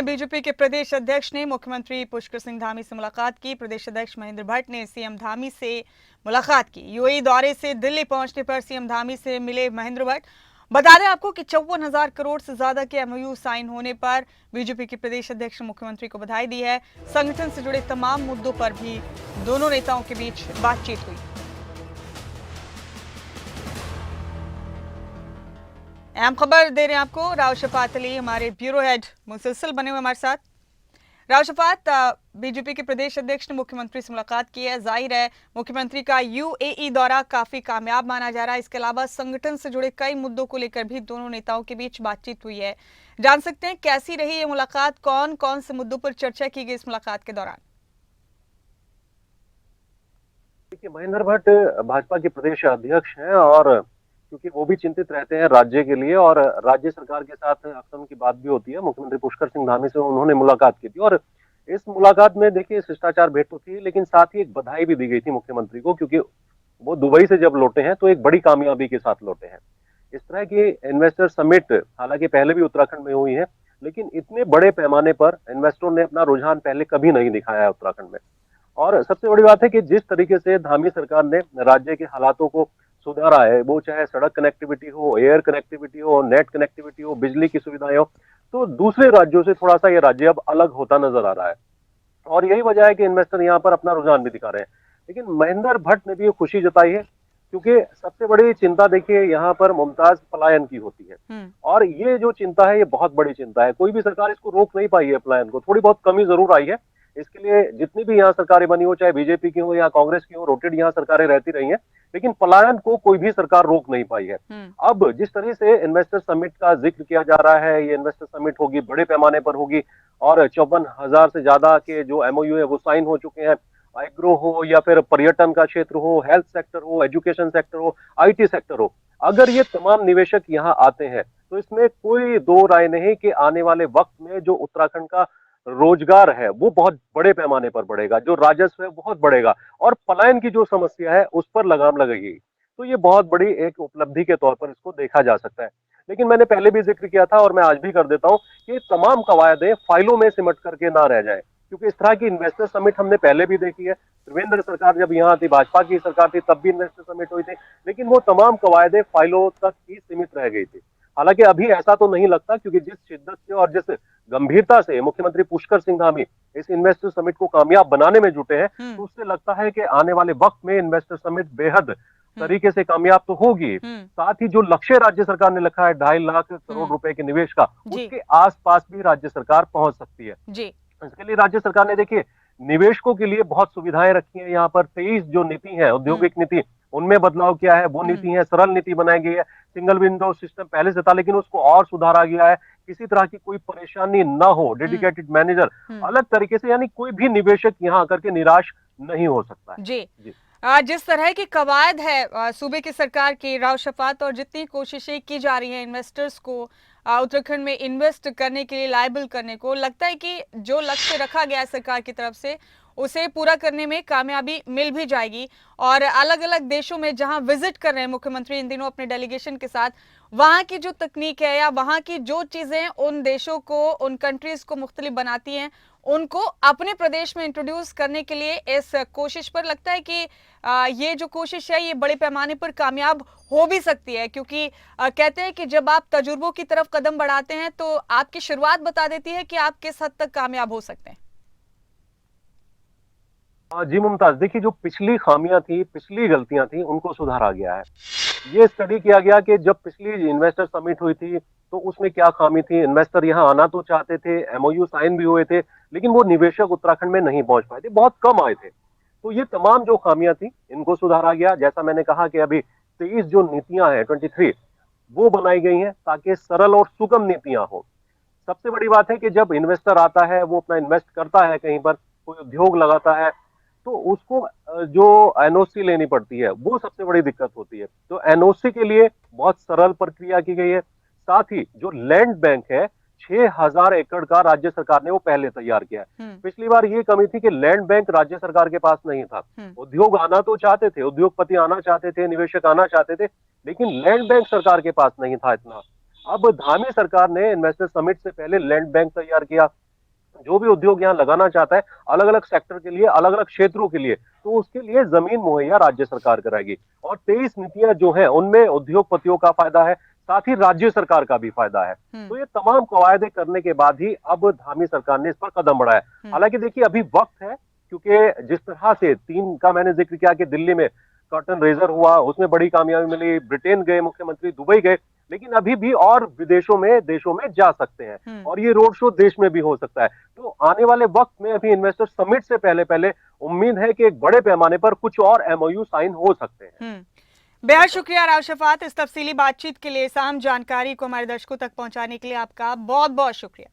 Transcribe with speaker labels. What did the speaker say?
Speaker 1: BJP के प्रदेश अध्यक्ष ने मुख्यमंत्री पुष्कर सिंह धामी से मुलाकात की। प्रदेश अध्यक्ष महेंद्र भट्ट ने सीएम धामी से मुलाकात की। यूएई दौरे से दिल्ली पहुंचने पर सीएम धामी से मिले महेंद्र भट्ट। बता दें आपको कि 54,000 करोड़ से ज्यादा के एमओयू साइन होने पर बीजेपी के प्रदेश अध्यक्ष ने मुख्यमंत्री को बधाई दी है। संगठन से जुड़े तमाम मुद्दों पर भी दोनों नेताओं के बीच बातचीत हुई। अहम खबर दे रहे हैं आपको। राव शफात अली हमारे ब्यूरो हेड मुसलसल बने हुए हमारे साथ। राव शफात, बीजेपी के प्रदेश अध्यक्ष ने मुख्यमंत्री से मुलाकात की है। जाहिर है मुख्यमंत्री का यूएई दौरा काफी कामयाब माना जा रहा है। इसके अलावा संगठन से जुड़े कई मुद्दों को लेकर भी दोनों नेताओं के बीच बातचीत हुई है। जान सकते हैं कैसी रही ये मुलाकात, कौन कौन से मुद्दों पर चर्चा की गई इस मुलाकात के दौरान?
Speaker 2: देखिए, महेंद्र भट्ट भाजपा के प्रदेश अध्यक्ष हैं और क्योंकि वो भी चिंतित रहते हैं राज्य के लिए और राज्य सरकार के साथ अक्सर उनकी बात भी होती है। मुख्यमंत्री पुष्कर सिंह धामी से उन्होंने मुलाकात की थी और इस मुलाकात में देखिए शिष्टाचार भेंट तो थी, लेकिन साथ ही एक बधाई भी दी गई थी मुख्यमंत्री को, क्योंकि वो दुबई से जब लौटे हैं तो एक बड़ी कामयाबी के साथ लौटे हैं। इस तरह की इन्वेस्टर समिट हालांकि पहले भी उत्तराखंड में हुई है, लेकिन इतने बड़े पैमाने पर इन्वेस्टरों ने अपना रुझान पहले कभी नहीं दिखाया है उत्तराखंड में। और सबसे बड़ी बात है कि जिस तरीके से धामी सरकार ने राज्य के हालातों को सुधारा है, वो चाहे सड़क कनेक्टिविटी हो, एयर कनेक्टिविटी हो, नेट कनेक्टिविटी हो, बिजली की सुविधाएं हो, तो दूसरे राज्यों से थोड़ा सा ये राज्य अब अलग होता नजर आ रहा है और यही वजह है कि इन्वेस्टर यहाँ पर अपना रुझान भी दिखा रहे हैं। लेकिन महेंद्र भट्ट ने भी ये खुशी जताई है, क्योंकि सबसे बड़ी चिंता देखिए यहाँ पर मुमताज पलायन की होती है और ये जो चिंता है ये बहुत बड़ी चिंता है। कोई भी सरकार इसको रोक नहीं पाई है पलायन को, थोड़ी बहुत कमी जरूर आई है। इसके लिए जितनी भी यहाँ सरकारें बनी हो, चाहे बीजेपी की हो या कांग्रेस की हो, रोटेट यहाँ सरकारें रहती रही हैं, लेकिन पलायन को कोई भी सरकार रोक नहीं पाई है। अब जिस तरह से इन्वेस्टर समिट का जिक्र किया जा रहा है, ये इन्वेस्टर समिट होगी, बड़े पैमाने पर होगी और 54,000 से ज्यादा के जो एमओयू है वो साइन हो चुके हैं। एग्रो हो या फिर पर्यटन का क्षेत्र हो, हेल्थ सेक्टर हो, एजुकेशन सेक्टर हो, आईटी सेक्टर हो, अगर ये तमाम निवेशक यहाँ आते हैं तो इसमें कोई दो राय नहीं कि आने वाले वक्त में जो उत्तराखंड का रोजगार है वो बहुत बड़े पैमाने पर बढ़ेगा, जो राजस्व है बहुत बढ़ेगा और पलायन की जो समस्या है उस पर लगाम लगेगी। तो ये बहुत बड़ी एक उपलब्धि के तौर पर इसको देखा जा सकता है। लेकिन मैंने पहले भी जिक्र किया था और मैं आज भी कर देता हूं कि तमाम कवायदें फाइलों में सिमट करके ना रह जाए, क्योंकि इस तरह की इन्वेस्टर समिट हमने पहले भी देखी है। त्रिवेंद्र सरकार जब यहाँ थी, भाजपा की सरकार थी, तब भी इन्वेस्टर समिट हुई थी, लेकिन वो तमाम कवायदें फाइलों तक ही सीमित रह गई थी। हालांकि अभी ऐसा तो नहीं लगता, क्योंकि जिस शिद्दत से और जिस गंभीरता से मुख्यमंत्री पुष्कर सिंह धामी इस इन्वेस्टर समिट को कामयाब बनाने में जुटे हैं, तो उससे लगता है कि आने वाले वक्त में इन्वेस्टर समिट बेहद तरीके से कामयाब तो होगी। साथ ही जो लक्ष्य राज्य सरकार ने रखा है 2.5 लाख करोड़ रुपए के निवेश का, उसके आसपास भी राज्य सरकार पहुंच सकती है। इसके लिए राज्य सरकार ने देखिए निवेशकों के लिए बहुत सुविधाएं रखी हैं। यहाँ पर 23 जो नीति है, औद्योगिक नीति, उनमें बदलाव किया है। वो नीति है, सरल नीति बनाई गई है। सिंगल विंडो सिस्टम पहले से था, लेकिन उसको और सुधारा गया है। किसी तरह की कोई परेशानी ना हो, डेडिकेटेड मैनेजर अलग तरीके से, यानी कोई भी निवेशक यहाँ आकर के निराश नहीं हो सकता है।
Speaker 1: जी। जिस तरह की कवायद है सूबे की सरकार की, राव शफात, और जितनी कोशिशें की जा रही हैं इन्वेस्टर्स को उत्तराखंड में इन्वेस्ट करने के लिए लायबल करने को, लगता है कि जो लक्ष्य रखा गया है सरकार की तरफ से उसे पूरा करने में कामयाबी मिल भी जाएगी। और अलग अलग देशों में जहां विजिट कर रहे हैं मुख्यमंत्री इन दिनों अपने डेलीगेशन के साथ, वहां की जो तकनीक है या वहां की जो चीजें उन देशों को, उन कंट्रीज को मुख्तलिफ बनाती हैं, उनको अपने प्रदेश में इंट्रोड्यूस करने के लिए इस कोशिश पर लगता है कि ये जो कोशिश है ये बड़े पैमाने पर कामयाब हो भी सकती है, क्योंकि कहते हैं कि जब आप तजुर्बों की तरफ कदम बढ़ाते हैं तो आपकी शुरुआत बता देती है कि आप किस हद तक कामयाब हो सकते हैं।
Speaker 2: जी मुमताज, देखिए जो पिछली खामियां थी, पिछली गलतियां थी, उनको सुधारा गया है। ये स्टडी किया गया कि जब पिछली इन्वेस्टर समिट हुई थी तो उसमें क्या खामी थी। इन्वेस्टर यहाँ आना तो चाहते थे, एमओयू साइन भी हुए थे, लेकिन वो निवेशक उत्तराखंड में नहीं पहुंच पाए थे, बहुत कम आए थे। तो ये तमाम जो खामियां थी इनको सुधारा गया। जैसा मैंने कहा कि अभी 23 जो नीतियां हैं, 23 वो बनाई गई हैं ताकि सरल और सुगम नीतियां हो। सबसे बड़ी बात है कि जब इन्वेस्टर आता है, वो अपना इन्वेस्ट करता है, कहीं पर कोई उद्योग लगाता है, तो उसको जो एनओसी लेनी पड़ती है वो सबसे बड़ी दिक्कत होती है। तो एनओसी के लिए बहुत सरल प्रक्रिया की गई है। साथ ही जो लैंड बैंक है, 6,000 एकड़ का राज्य सरकार ने वो पहले तैयार किया है। पिछली बार ये कमी थी कि लैंड बैंक राज्य सरकार के पास नहीं था। उद्योग आना तो चाहते थे, उद्योगपति आना चाहते थे, निवेशक आना चाहते थे, लेकिन लैंड बैंक सरकार के पास नहीं था इतना। अब धामी सरकार ने इन्वेस्टर समिट से पहले लैंड बैंक तैयार किया, जो भी उद्योग यहाँ लगाना चाहता है अलग अलग सेक्टर के लिए, अलग अलग क्षेत्रों के लिए, तो उसके लिए जमीन मुहैया राज्य सरकार कराएगी। और 23 नीतियां जो हैं उनमें उद्योगपतियों का फायदा है, साथ ही राज्य सरकार का भी फायदा है। तो ये तमाम कवायदे करने के बाद ही अब धामी सरकार ने इस पर कदम बढ़ाया। हालांकि देखिए अभी वक्त है, क्योंकि जिस तरह से 3 का मैंने जिक्र किया कि दिल्ली में कर्टन रेजर हुआ, उसमें बड़ी कामयाबी मिली, ब्रिटेन गए मुख्यमंत्री, दुबई गए, लेकिन अभी भी और विदेशों में, देशों में जा सकते हैं और ये रोड शो देश में भी हो सकता है। तो आने वाले वक्त में अभी इन्वेस्टर समिट से पहले पहले उम्मीद है कि एक बड़े पैमाने पर कुछ और एमओयू साइन हो सकते हैं।
Speaker 1: बेहद शुक्रिया राव शफात, इस तफसीली बातचीत के लिए, साम जानकारी को हमारे दर्शकों तक पहुंचाने के लिए आपका बहुत बहुत शुक्रिया।